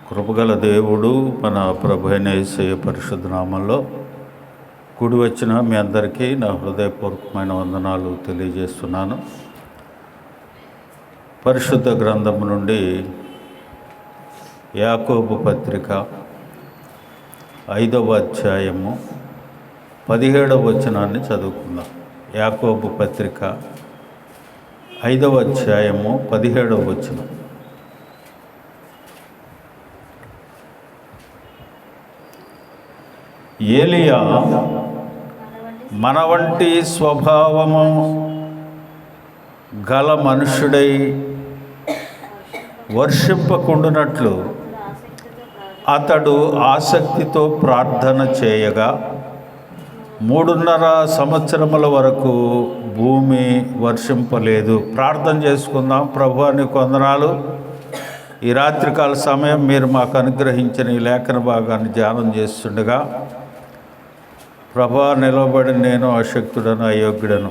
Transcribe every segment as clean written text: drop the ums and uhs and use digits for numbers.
కృపగల దేవుడు మన ప్రభు అయిన యేసయ్య పరిశుద్ధ నామంలో కూడి వచ్చిన మీ అందరికీ నా హృదయపూర్వకమైన వందనాలు తెలియజేస్తున్నాను. పరిశుద్ధ గ్రంథం నుండి యాకోబు పత్రిక 5వ అధ్యాయము 17వ వచనాన్ని చదువుకుందాం. యాకోబు పత్రిక 5వ అధ్యాయము 17వ వచనం. ఏలియా మన వంటి స్వభావము గల మనుష్యుడై వర్షింపకుండునట్లు అతడు ఆసక్తితో ప్రార్థన చేయగా 3.5 సంవత్సరముల వరకు భూమి వర్షింపలేదు. ప్రార్థన చేసుకుందాం. ప్రభువా నీకు వందనాలు. ఈ రాత్రికాల సమయం మీరు మాకు అనుగ్రహించిన ఈ లేఖన భాగాన్ని ధ్యానం చేస్తుండగా, ప్రభువా నిలబడి నేను అశక్తుడను, అయోగ్యుడను.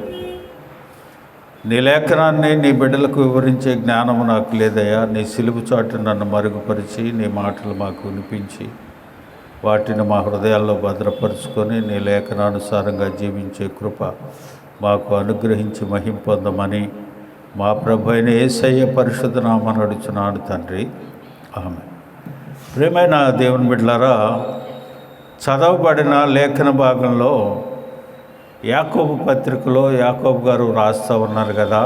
నీ లేఖనాన్ని నీ బిడ్డలకు వివరించే జ్ఞానము నాకు లేదయ్యా. నీ సిలువు చాటు నన్ను మరుగుపరిచి నీ మాటలు మాకు వినిపించి వాటిని మా హృదయాల్లో భద్రపరుచుకొని నీ లేఖనానుసారంగా జీవించే కృప మాకు అనుగ్రహించి మహిమ పొందమని మా ప్రభు అయిన యేసయ్య పరిశుద్ధ నామమున అడుగుచున్నాను తండ్రి, ఆమేన్. ప్రియమైన దేవుని బిడ్డలారా, చదవబడిన లేఖన భాగంలో యాకోబు పత్రికలో యాకోబు గారు రాస్తూ ఉన్నారు కదా,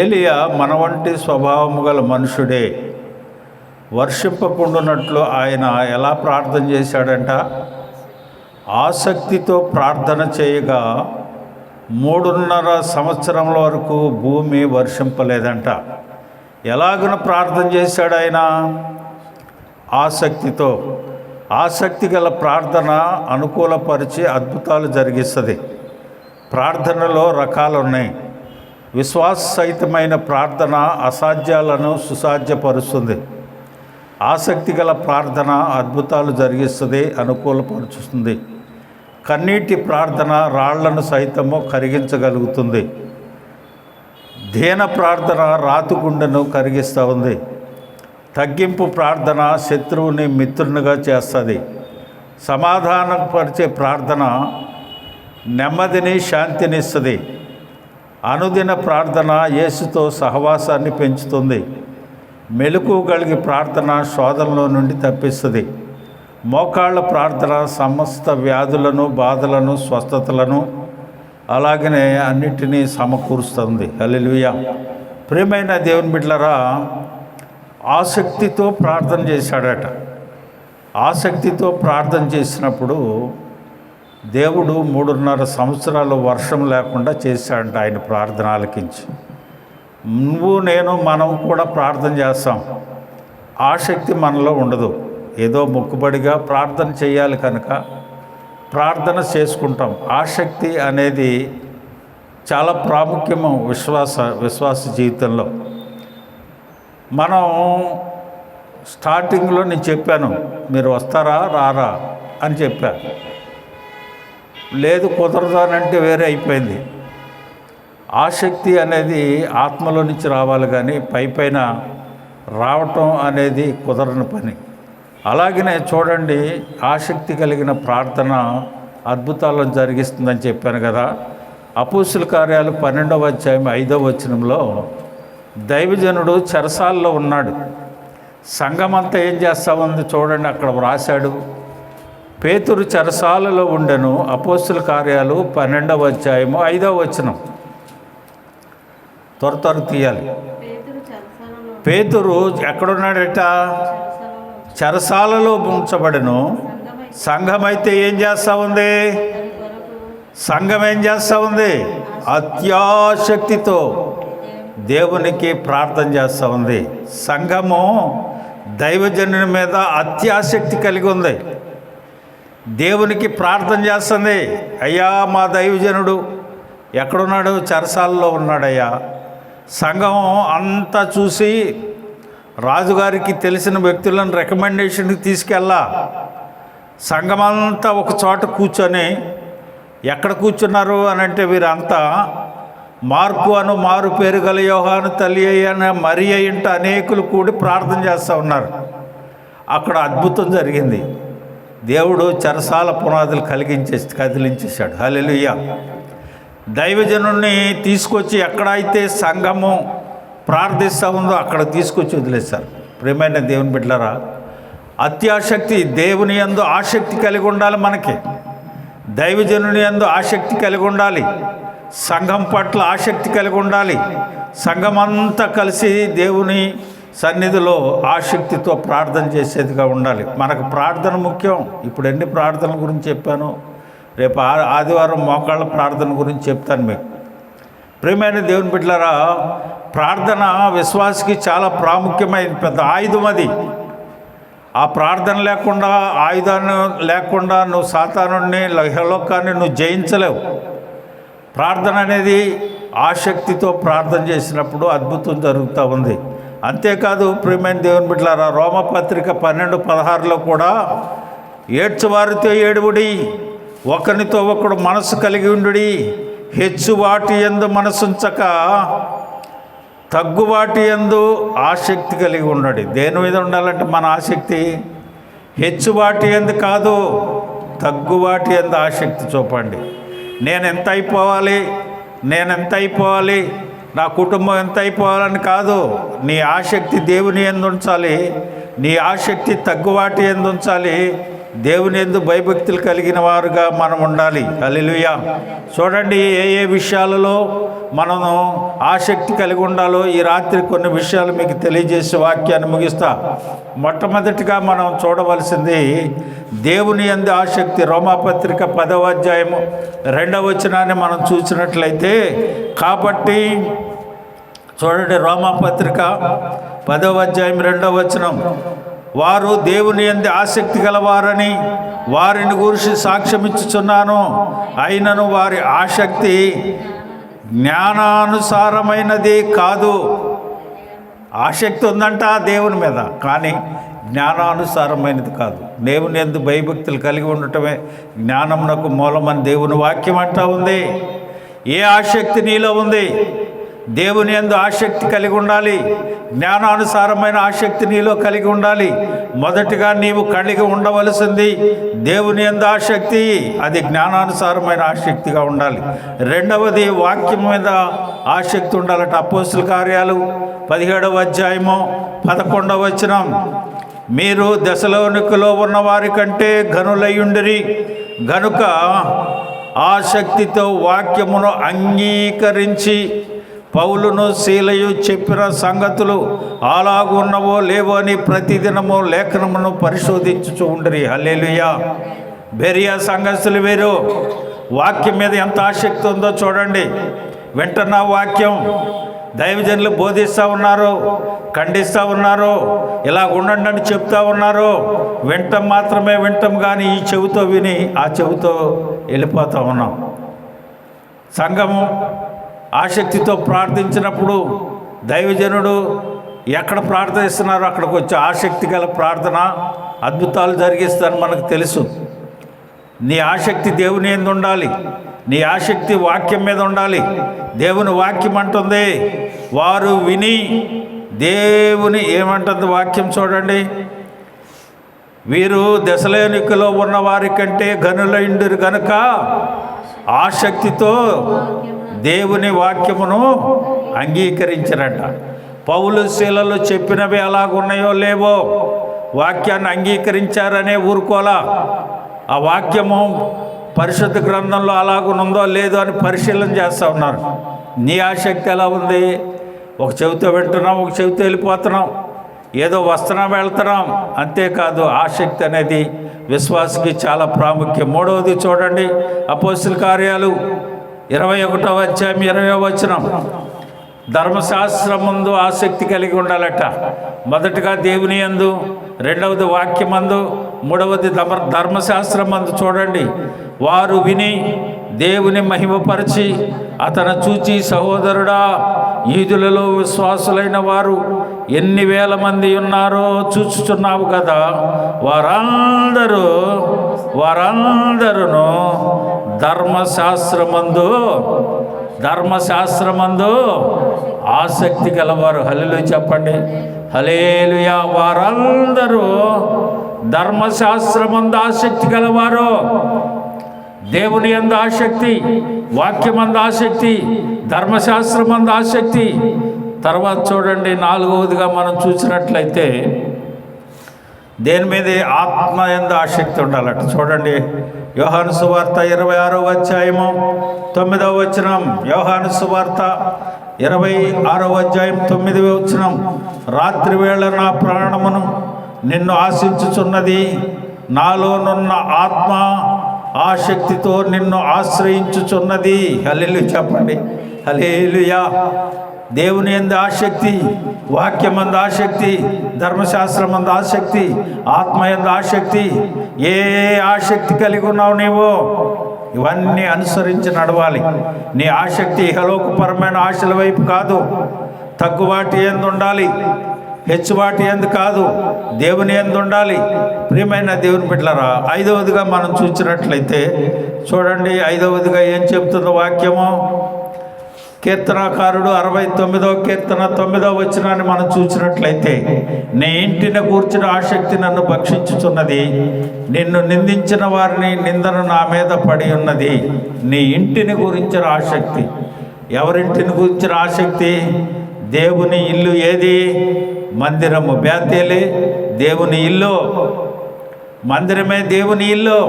ఏలియా మన వంటి స్వభావము గల మనుషుడే, వర్షింపకుండునట్లు ఆయన ఎలా ప్రార్థన చేశాడంట? ఆసక్తితో ప్రార్థన చేయగా 3.5 సంవత్సరముల వరకు భూమి వర్షింపలేదంట. ఎలాగన ప్రార్థన చేశాడు ఆయన? ఆసక్తితో. ఆసక్తి గల ప్రార్థన అనుకూలపరిచి అద్భుతాలు జరిగిస్తుంది. ప్రార్థనలో రకాలు ఉన్నాయి. విశ్వాస సహితమైన ప్రార్థన అసాధ్యాలను సుసాధ్యపరుస్తుంది. ఆసక్తి గల ప్రార్థన అద్భుతాలు జరిగిస్తుంది, అనుకూలపరుచుతుంది. కన్నీటి ప్రార్థన రాళ్లను సైతము కరిగించగలుగుతుంది. దీన ప్రార్థన రాతిగుండెను కరిగిస్తూ ఉంది. తగ్గింపు ప్రార్థన శత్రువుని మిత్రునిగా చేస్తుంది. సమాధానపరిచే ప్రార్థన నెమ్మదిని, శాంతినిస్తుంది. అనుదిన ప్రార్థన యేసుతో సహవాసాన్ని పెంచుతుంది. మెలకువ కలిగి ప్రార్థన శోధనలో నుండి తప్పిస్తుంది. మోకాళ్ళ ప్రార్థన సమస్త వ్యాధులను, బాధలను, స్వస్థతలను అలాగనే అన్నిటినీ సమకూరుస్తుంది. హల్లెలూయా. ప్రియమైన దేవుని బిడ్డలారా, ఆసక్తితో ప్రార్థన చేశాడట. ఆసక్తితో ప్రార్థన చేసినప్పుడు దేవుడు 3.5 సంవత్సరాలు వర్షం లేకుండా చేశాడంట. ఆయన ప్రార్థన ఆలకించి నువ్వు నేను మనం కూడా ప్రార్థన చేస్తాం. ఆసక్తి మనలో ఉండదు. ఏదో మొక్కుబడిగా ప్రార్థన చేయాలి కనుక ప్రార్థన చేసుకుంటాం. ఆసక్తి అనేది చాలా ప్రాముఖ్యము విశ్వాస జీవితంలో. మనం స్టార్టింగ్లో నేను చెప్పాను, మీరు వస్తారా రారా అని చెప్పాను. లేదు కుదరదు అని అంటే వేరే అయిపోయింది. ఆసక్తి అనేది ఆత్మలో నుంచి రావాలి, కానీ పైన రావటం అనేది కుదరని పని. అలాగనే చూడండి, ఆసక్తి కలిగిన ప్రార్థన అద్భుతాలను జరిగిస్తుందని చెప్పాను కదా. అపోస్తుల కార్యాలు 12వ అధ్యాయం 5వ వచనంలో దైవజనుడు చెరసాల్లో ఉన్నాడు. సంఘమంతా ఏం చేస్తూ ఉంది చూడండి, అక్కడ వ్రాశాడు. పేతురు చెరసాలలో ఉండెను. అపోస్తుల కార్యాలు 12వ అధ్యాయము 5వ వచనం. త్వర తీయాలి. పేతురు ఎక్కడున్నాడట? చెరసాలలో ఉంచబడెను. సంఘమైతే ఏం చేస్తూ ఉంది? సంఘం ఏం చేస్తూ ఉంది? అత్యాసక్తితో దేవునికి ప్రార్థన చేస్తూ ఉంది. సంఘము దైవజనుని మీద అత్యాసక్తి కలిగి ఉంది. దేవునికి ప్రార్థన చేస్తుంది. అయ్యా మా దైవజనుడు ఎక్కడున్నాడు? చెరసాలలో ఉన్నాడయ్యా. సంఘం అంతా చూసి రాజుగారికి తెలిసిన వ్యక్తులను రికమెండేషన్కి తీసుకెళ్ళా. సంఘమంతా ఒక చోట కూర్చొని, ఎక్కడ కూర్చున్నారు అని అంటే వీరంతా మార్కు అను మారు పేరు గల యోహాను తల్లి అయిన మరియ ఇంట అనేకులు కూడి ప్రార్థన చేస్తూ ఉన్నారు. అక్కడ అద్భుతం జరిగింది. దేవుడు చెరసాల పునాదులు కదిలించేశాడు. హల్లెలూయా. దైవజనుడిని తీసుకొచ్చి ఎక్కడైతే సంఘము ప్రార్థిస్తూ ఉందో అక్కడ తీసుకొచ్చి వదిలేశారు. ప్రియమైన దేవుని బిడ్డలారా, అత్యాసక్తి, దేవుని యందు ఆసక్తి కలిగి ఉండాలి. మనకి దైవజనుని యందు ఆసక్తి కలిగి ఉండాలి. సంఘం పట్ల ఆసక్తి కలిగి ఉండాలి. సంఘం అంతా కలిసి దేవుని సన్నిధిలో ఆసక్తితో ప్రార్థన చేసేదిగా ఉండాలి. మనకు ప్రార్థన ముఖ్యం. ఇప్పుడు ఎన్ని ప్రార్థనల గురించి చెప్పాను. రేపు ఆదివారం మోకాళ్ళ ప్రార్థన గురించి చెప్తాను మీకు. ప్రియమైన దేవుని బిడ్డలారా, ప్రార్థన విశ్వాసికి చాలా ప్రాముఖ్యమైన పెద్ద ఆయుధం. అది ఆ ప్రార్థన లేకుండా, ఆయుధాన్ని లేకుండా నువ్వు సాతానుడిని, లోకాన్ని నువ్వు జయించలేవు. ప్రార్థన అనేది ఆసక్తితో ప్రార్థన చేసినప్పుడు అద్భుతం జరుగుతూ ఉంది. అంతేకాదు ప్రియమైన దేవుని బిడ్డలారా, రోమపత్రిక 12:16లో కూడా ఏడ్చువారితో ఏడువుడి, ఒకరితో ఒకడు మనసు కలిగి ఉండుడి, హెచ్చువాటి యందు మనసుంచక తగ్గువాటి యందు ఆసక్తి కలిగి ఉండడు. దేని మీద ఉండాలంటే మన ఆసక్తి హెచ్చువాటి యందు కాదు, తగ్గువాటి యందు ఆసక్తి చూపండి. నేను ఎంత అయిపోవాలి, నా కుటుంబం ఎంత అయిపోవాలని కాదు. నీ ఆసక్తి దేవుని యందు ఉంచాలి. నీ ఆసక్తి తగ్గువాటి యందు ఉంచాలి. దేవుని యందు భయభక్తులు కలిగిన వారుగా మనం ఉండాలి. హల్లెలూయా. చూడండి, ఏ విషయాలలో మనము ఆసక్తి కలిగి ఉండాలో ఈ రాత్రి కొన్ని విషయాలు మీకు తెలియజేసే వాక్యాన్ని ముగిస్తా. మొట్టమొదటిగా మనం చూడవలసింది దేవుని యందు ఆసక్తి. రోమాపత్రిక 10వ అధ్యాయము 2వ వచనాన్ని మనం చూసినట్లయితే, కాబట్టి చూడండి, రోమాపత్రిక 10వ అధ్యాయం 2వ వచనం, వారు దేవుని యందు ఆసక్తి గలవారని వారిని గురించి సాక్ష్యమిచ్చుచున్నాను. అయినను వారి ఆసక్తి జ్ఞానానుసారమైనది కాదు. ఆసక్తి ఉందంట దేవుని మీద, కానీ జ్ఞానానుసారమైనది కాదు. దేవుని యందు భయభక్తులు కలిగి ఉండటమే జ్ఞానమునకు మూలమని దేవుని వాక్యం అంటా ఉంది. ఏ ఆసక్తి నీలో ఉంది? దేవుని యందు ఆసక్తి కలిగి ఉండాలి. జ్ఞానానుసారమైన ఆసక్తి నీలో కలిగి ఉండాలి. మొదటిగా నీవు కలిగి ఉండవలసింది దేవుని యందు ఆసక్తి. అది జ్ఞానానుసారమైన ఆసక్తిగా ఉండాలి. రెండవది వాక్యం మీద ఆసక్తి ఉండాలట. అపోస్తుల కార్యాలు 17వ అధ్యాయము 11వ వచనం, మీరు దెసలోనికలో ఉన్న వారి కంటే ఘనులయ్యుండిరి గనుక ఆసక్తితో వాక్యమును అంగీకరించి పౌలును శీలయు చెప్పిన సంగతులు అలాగున్నవో లేవో అని ప్రతిదినము లేఖనమును పరిశోధించుచూ ఉండిరి. హల్లెలూయా. బెరియా సంఘస్థులు వీరు వాక్యం మీద ఎంత ఆసక్తి ఉందో చూడండి. వెంటన్న వాక్యం దైవజనులు బోధిస్తూ ఉన్నారు, ఖండిస్తూ ఉన్నారు, ఇలా ఉండండి అని చెప్తా ఉన్నారు. వింటం మాత్రమే వింటాం, కానీ ఈ చెవితో విని ఆ చెవితో వెళ్ళిపోతూ ఉన్నాం. సంఘము ఆసక్తితో ప్రార్థించినప్పుడు దైవజనుడు ఎక్కడ ప్రార్థిస్తున్నారో అక్కడికి వచ్చి ఆసక్తి గల ప్రార్థన అద్భుతాలు జరిగిస్తారని మనకు తెలుసు. నీ ఆసక్తి దేవుని యందు ఉండాలి. నీ ఆసక్తి వాక్యం మీద ఉండాలి. దేవుని వాక్యం అంటుంది, వారు విని దేవుని ఏమంటుంది వాక్యం చూడండి, వీరు దెసలోనికలో ఉన్న వారి కంటే ఘనులైండురు గనుక ఆసక్తితో దేవుని వాక్యమును అంగీకరించరంట. పౌలు శీలలు చెప్పినవి ఎలాగున్నాయో లేవో వాక్యాన్ని అంగీకరించారనే ఊరుకోలా. ఆ వాక్యము పరిశుద్ధ గ్రంథంలో అలాగునుందో లేదో అని పరిశీలన చేస్తూ ఉన్నారు. నీ ఆసక్తి ఎలా ఉంది? ఒక చెవితో వింటున్నాం, ఒక చెవితో వెళ్ళిపోతున్నాం, ఏదో వస్తున్నాం వెళ్తున్నాం. అంతేకాదు, ఆసక్తి అనేది విశ్వాసకి చాలా ప్రాముఖ్యం. మూడవది చూడండి, అపోస్తుల కార్యాలు 21వ అధ్యాయం 20వ వచనం, ధర్మశాస్త్రం ముందు ఆసక్తి కలిగి ఉండాలట. మొదటగా దేవుని యందు, రెండవది వాక్యమందు, మూడవది ధర్మశాస్త్రం మందు. చూడండి, వారు విని దేవుని మహిమపరిచి అతను చూచి, సహోదరుడా, యూదులలో విశ్వాసులైన వారు ఎన్ని వేల మంది ఉన్నారో చూచుచున్నావు కదా, వారందరూ ధర్మశాస్త్రమందు ఆసక్తి గలవారు. హల్లెలూయా చెప్పండి. హల్లెలూయా. వారందరూ ధర్మశాస్త్రమందు ఆసక్తి గలవారు, దేవుని యందు ఆసక్తి, వాక్యమందు ఆసక్తి, ధర్మశాస్త్రమందు ఆసక్తి. తర్వాత చూడండి, 4వదిగా మనం చూసినట్లయితే దేని మీద? ఆత్మ యందు ఆసక్తి ఉండాలట. చూడండి, యోహాను సువార్త 26వ అధ్యాయము 9వ వచనం. యోహాను సువార్త 26వ అధ్యాయం 9వ వచనం. రాత్రి వేళ నా ప్రాణమును నిన్ను ఆశించుచున్నది, నాలోనున్న ఆత్మ ఆసక్తితో నిన్ను ఆశ్రయించుచున్నది. హల్లెలూయా చెప్పండి, హల్లెలూయా. దేవుని యందు ఆసక్తి, వాక్యమందు ఆసక్తి, ధర్మశాస్త్రమందు ఆసక్తి, ఆత్మయందు ఆసక్తి. ఏ ఆసక్తి కలిగి ఉన్నావు నీవు? ఇవన్నీ అనుసరించి నడవాలి. నీ ఆసక్తి ఇహలోకపరమైన ఆశల వైపు కాదు, తగ్గుబాటి యందు ఉండాలి, హెచ్చుబాటి యందు కాదు, దేవుని యందు ఉండాలి. ప్రియమైన దేవుని బిడ్డలారా, 5వదిగా మనం చూసినట్లయితే చూడండి, 5వదిగా ఏం చెప్తుందో వాక్యము? కీర్తనాకారుడు 69వ కీర్తన 9వ వచనాన్ని మనం చూసినట్లయితే, నీ ఇంటిని గూర్చిన ఆసక్తి నన్ను భక్షించుచున్నది, నిన్ను నిందించిన వారిని నిందను నా మీద పడి ఉన్నది. నీ ఇంటిని గురించిన ఆసక్తి. ఎవరింటిని గురించిన ఆసక్తి? దేవుని ఇల్లు ఏది? మందిరము. బేతేలే దేవుని ఇల్లు, మందిరమే దేవుని ఇల్లు.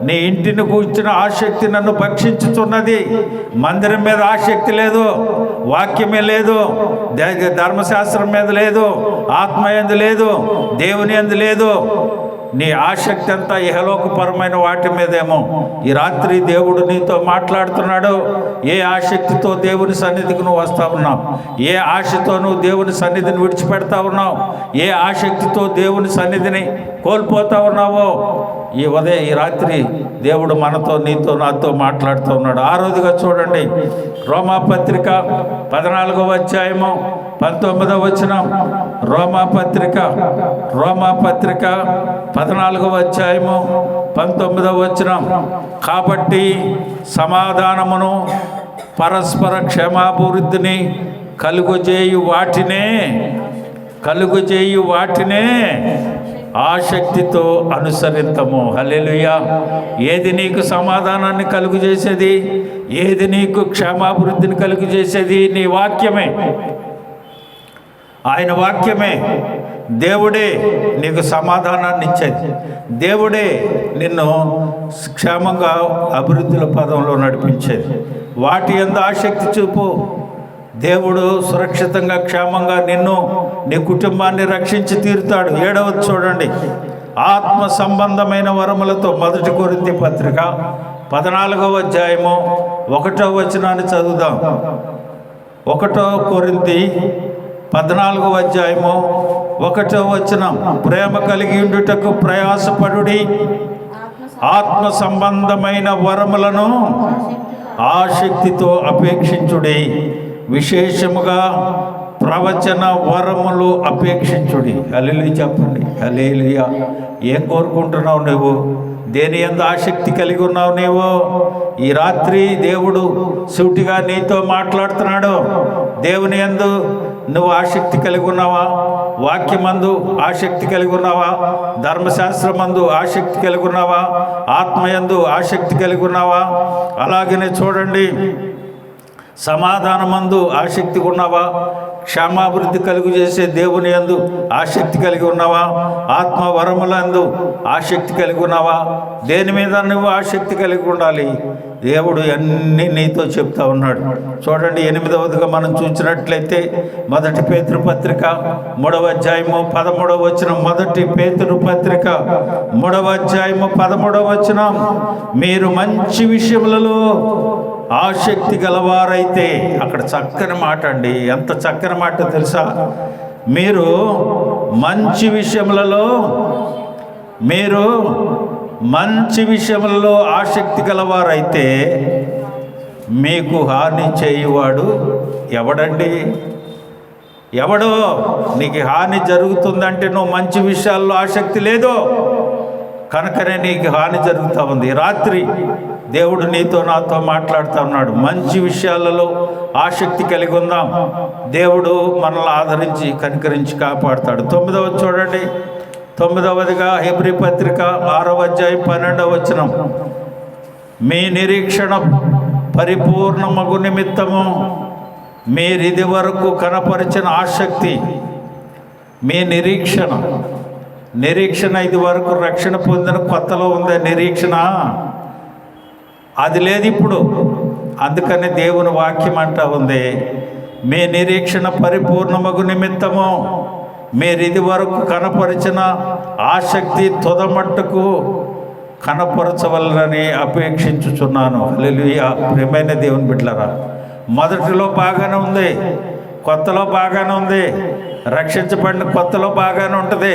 నీ ఇంటిని కూర్చున్న ఆసక్తి నన్ను భక్షించుతున్నది. మందిరం మీద ఆసక్తి లేదు, వాక్యమే లేదు, ధర్మశాస్త్రం మీద లేదు, ఆత్మ యందు లేదు, దేవుని యందు లేదు. నీ ఆసక్తి అంతా ఇహలోకపరమైన వాటి మీదేమో. ఈ రాత్రి దేవుడు నీతో మాట్లాడుతున్నాడు. ఏ ఆసక్తితో దేవుని సన్నిధికి నువ్వు వస్తా ఉన్నావు? ఏ ఆశతో నువ్వు దేవుని సన్నిధిని విడిచిపెడతా ఉన్నావు? ఏ ఆసక్తితో దేవుని సన్నిధిని కోల్పోతా ఉన్నావో ఈ రాత్రి దేవుడు మనతో, నీతో, నాతో మాట్లాడుతూ ఉన్నాడు. 6వదిగా చూడండి, రోమాపత్రిక 14వ అధ్యాయము 19వ వచనం. రోమాపత్రిక 14వ అధ్యాయము 19వ వచనం. కాబట్టి సమాధానమును పరస్పర క్షమాభివృద్ధిని కలుగజేయు వాటినే ఆసక్తితో అనుసరింతము. హల్లెలూయా. ఏది నీకు సమాధానాన్ని కలుగు చేసేది? ఏది నీకు క్షేమాభివృద్ధిని కలుగు చేసేది? నీ వాక్యమే. ఆయన వాక్యమే. దేవుడే నీకు సమాధానాన్ని ఇచ్చేది. దేవుడే నిన్ను క్షేమంగా అభివృద్ధిల పదంలో నడిపించేది. వాటి యందు ఆసక్తి చూపు. దేవుడు సురక్షితంగా, క్షేమంగా నిన్ను, నీ కుటుంబాన్ని రక్షించి తీరుతాడు. 7వది చూడండి, ఆత్మ సంబంధమైన వరములతో. 1 కొరింథీ పత్రిక 14వ అధ్యాయము 1వ వచనాన్ని చదువుదాం. 1 కొరింథీ 14వ అధ్యాయము 1వ వచనం. ప్రేమ కలిగి ఉండుటకు ప్రయాసపడుడి, ఆత్మ సంబంధమైన వరములను ఆసక్తితో అపేక్షించుడి, విశేషముగా ప్రవచన వరములు అపేక్షించుడి. హల్లెలూయా చెప్పండి, హల్లెలూయా. ఏం కోరుకుంటున్నావు నువ్వు? దేని యందు ఆసక్తి కలిగి ఉన్నావు నీవు? ఈ రాత్రి దేవుడు సూటిగా నీతో మాట్లాడుతున్నాడు. దేవుని యందు నువ్వు ఆసక్తి కలిగి ఉన్నావా? వాక్యమందు ఆసక్తి కలిగి ఉన్నావా? ధర్మశాస్త్రమందు ఆసక్తి కలిగి ఉన్నావా? ఆత్మయందు ఆసక్తి కలిగి ఉన్నావా? అలాగనే చూడండి, సమాధానమందు ఆసక్తి ఉన్నావా? క్షేమాభివృద్ధి కలుగు చేసే దేవుని యందు ఆసక్తి కలిగి ఉన్నావా? ఆత్మ వరములందు ఆసక్తి కలిగి ఉన్నావా? దేని మీద నువ్వు ఆసక్తి కలిగి ఉండాలి? దేవుడు అన్నీ నీతో చెప్తా ఉన్నాడు. చూడండి, 8వదిగా మనం చూసినట్లయితే 1 పేతురు పత్రిక 3వ అధ్యాయము 13వ వచనం. 1 పేతురు పత్రిక 3వ అధ్యాయము 13వ వచనం. మీరు మంచి విషయములలో ఆసక్తి గలవారైతే. అక్కడ చక్కని మాట అండి, ఎంత చక్కని మాట తెలుసా? మీరు మంచి విషయములలో ఆసక్తి గలవారైతే మీకు హాని చేయువాడు ఎవడండి? ఎవడో? నీకు హాని జరుగుతుందంటే నువ్వు మంచి విషయాల్లో ఆసక్తి లేదు కనుకనే నీకు హాని జరుగుతూ ఉంది. రాత్రి దేవుడు నీతో, నాతో మాట్లాడుతూ ఉన్నాడు. మంచి విషయాలలో ఆసక్తి కలిగి ఉందాం. దేవుడు మనల్ని ఆదరించి, కనికరించి కాపాడుతాడు. 9వ చూడండి, 9వదిగా హెబ్రీ పత్రిక 6వ అధ్యాయం 12వ వచనం, మీ నిరీక్షణ పరిపూర్ణమగు నిమిత్తము మీరిది వరకు కనపరిచిన ఆసక్తి, మీ నిరీక్షణ ఇది వరకు రక్షణ పొందిన కొత్తలో ఉందే నిరీక్షణ, అది లేదు ఇప్పుడు. అందుకని దేవుని వాక్యం అంటా ఉంది, మీ నిరీక్షణ పరిపూర్ణమగు నిమిత్తము మీరిది వరకు కనపరిచిన ఆసక్తి తుదమట్టుకు కనపరచవలనని అపేక్షించుచున్నాను. హల్లెలూయా. ప్రియమైన దేవుని బిడ్డలారా, మొదటిలో బాగానే ఉంది, కొత్తలో బాగానే ఉంది, రక్షించబడిన కొత్తలో బాగానే ఉంటుంది.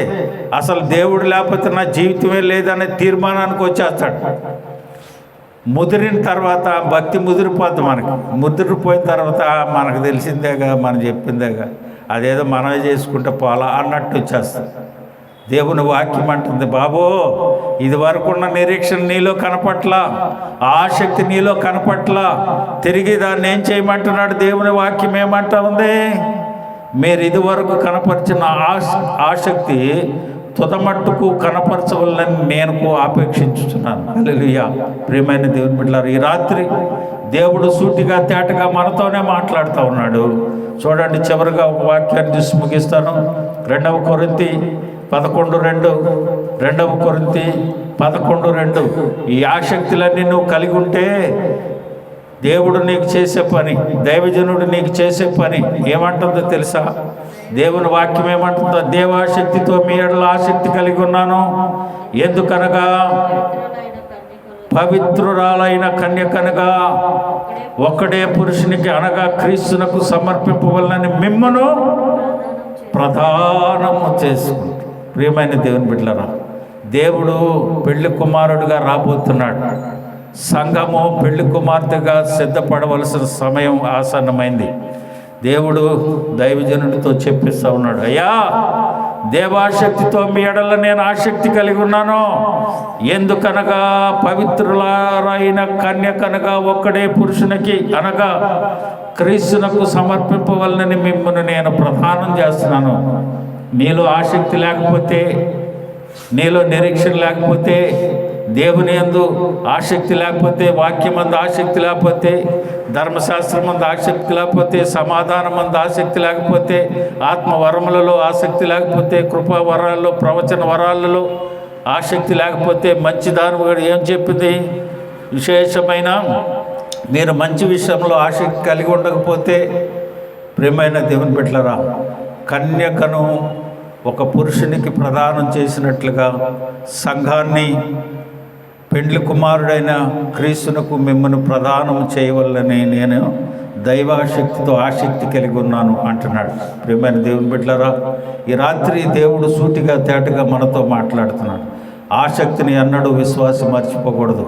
అసలు దేవుడు లేకపోతే నా జీవితమే లేదనే తీర్మానానికి వచ్చేస్తాడు. ముదిరిన తర్వాత భక్తి ముదిరిపోద్ది. ముదిరిపోయిన తర్వాత మనకు తెలిసిందేగా, మనం చెప్పిందేగా, అదేదో మనమే చేసుకుంటే పోలా అన్నట్టు వచ్చేస్తుంది. దేవుని వాక్యం అంటుంది, బాబో ఇది వరకున్న నిరీక్షణ నీలో కనపట్ల, ఆసక్తి నీలో కనపట్ల, తిరిగి దాన్ని ఏం చేయమంటున్నాడు దేవుని వాక్యం ఏమంటా ఉంది, మీరు ఇది వరకు కనపరిచిన ఆసక్తి తుదమట్టుకు కనపరచవలని నేను ఆపేక్షించుతున్నాను. హల్లెలూయా. ప్రియమైన దేవుని బిడ్డలారా, ఈ రాత్రి దేవుడు సూటిగా తేటగా మనతోనే మాట్లాడుతూ ఉన్నాడు. చూడండి, చివరిగా ఒక వాక్యాన్ని తీసి ముగిస్తాను. 2వ కొరింథీ 11:2, 2వ కొరింథీ 11:2. ఈ ఆసక్తులన్నీ నువ్వు కలిగి ఉంటే దేవుడు నీకు చేసే పని, దైవజనుడు నీకు చేసే పని ఏమంటుందో తెలుసా? దేవుని వాక్యం ఏమంటుందో, దేవాశక్తితో మీ ఎడల ఆసక్తి కలిగి ఉన్నాను, ఎందుకనగా పవిత్రురాలైన కన్యకనగా ఒక్కడే పురుషునికి అనగా క్రీస్తునకు సమర్పింపవలనని మిమ్మను ప్రధానము చేసుకుంటారు. ప్రియమైన దేవుని బిడ్డలారా, దేవుడు పెళ్లి కుమారుడుగా రాబోతున్నాడు. సంఘము పెళ్లి కుమార్తెగా సిద్ధపడవలసిన సమయం ఆసన్నమైంది. దేవుడు దైవజనుడితో చెప్పిస్తూ ఉన్నాడు, అయ్యా దేవాశక్తితో మీ ఎడల నేను ఆసక్తి కలిగి ఉన్నాను, ఎందుకనగా పవిత్రులైన కన్యకనగా ఒక్కడే పురుషునికి అనగా క్రీస్తునకు సమర్పింపవలనని మిమ్మల్ని నేను ప్రదానం చేస్తున్నాను. నీలో ఆసక్తి లేకపోతే, నీలో నిరీక్షణ లేకపోతే, దేవుని యందు ఆసక్తి లేకపోతే, వాక్యమందు ఆసక్తి లేకపోతే, ధర్మశాస్త్రం మందు ఆసక్తి లేకపోతే, సమాధానం మందు ఆసక్తి లేకపోతే, ఆత్మవరములలో ఆసక్తి లేకపోతే, కృపా వరాల్లో ప్రవచన వరాలలో ఆసక్తి లేకపోతే, మంచి దాని ఏం చెప్పింది, విశేషమైన మీరు మంచి విషయంలో ఆసక్తి కలిగి ఉండకపోతే, ప్రియమైన దేవుని బిడ్డలారా, కన్యకను ఒక పురుషునికి ప్రదానం చేసినట్లుగా సంఘాన్ని పెండ్లి కుమారుడైన క్రీస్తునకు మిమ్మల్ని ప్రదానం చేయవలని నేను దైవాశక్తితో ఆసక్తి కలిగి ఉన్నాను అంటున్నాడు. ప్రియమైన దేవుని బిడ్డలారా, ఈ రాత్రి దేవుడు సూటిగా తేటగా మనతో మాట్లాడుతున్నాడు. ఆసక్తిని ఎన్నడూ విశ్వాసం మర్చిపోకూడదు.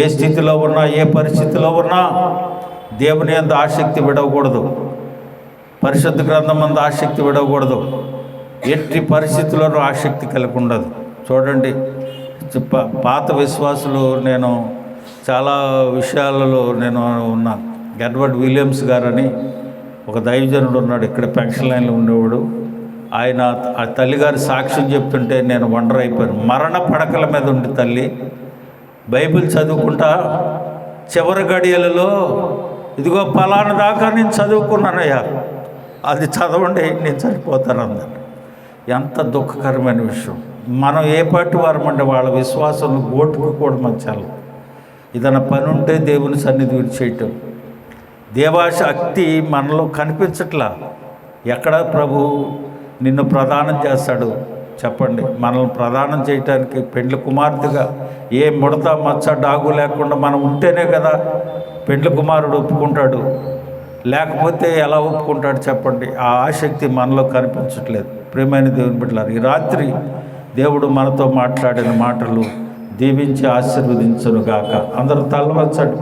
ఏ స్థితిలో ఉన్నా, ఏ పరిస్థితిలో ఉన్నా దేవుని యందు ఆసక్తి విడవకూడదు. పరిశుద్ధ గ్రంథం మందు ఆసక్తి విడవకూడదు. ఎట్టి పరిస్థితుల్లోనూ ఆసక్తి కలిగి ఉండదు. చూడండి, పాత విశ్వాసులు, నేను చాలా విషయాలలో నేను ఉన్నాను. ఎడ్వర్డ్ విలియమ్స్ గారని ఒక దైవజనుడు ఉన్నాడు, ఇక్కడ పెన్షన్ లైన్లో ఉండేవాడు. ఆయన ఆ తల్లిగారి సాక్ష్యం చెప్తుంటే నేను వండర్ అయిపోయాను. మరణ పడకల మీద ఉండి తల్లి బైబిల్ చదువుకుంటా చివరి గడియలలో, ఇదిగో పలానా దాకా నేను చదువుకున్నానయ్యా, అది చదవండి నేను చనిపోతాను అందరు. ఎంత దుఃఖకరమైన విషయం. మనం ఏ పాటి వారమంటే వాళ్ళ విశ్వాసం ఓటుకు కూడా మంచాలి. ఏదైనా పని ఉంటే దేవుని సన్నిధి విడిచేయటం, దేవాశక్తి మనలో కనిపించట్లా. ఎక్కడ ప్రభు నిన్ను ప్రదానం చేస్తాడు చెప్పండి? మనల్ని ప్రదానం చేయటానికి పెండ్లి కుమార్తెగా ఏ ముడత మచ్చ డాగు లేకుండా మనం ఉంటేనే కదా పెండ్లి కుమారుడు ఒప్పుకుంటాడు. లేకపోతే ఎలా ఒప్పుకుంటాడు చెప్పండి? ఆ ఆసక్తి మనలో కనిపించట్లేదు. ప్రియమైన దేవుని బిడ్డలారా, ఈ రాత్రి దేవుడు మనతో మాట్లాడిన మాటలు దీవించి ఆశీర్వదించును గాక. అందరూ తల వంచండి.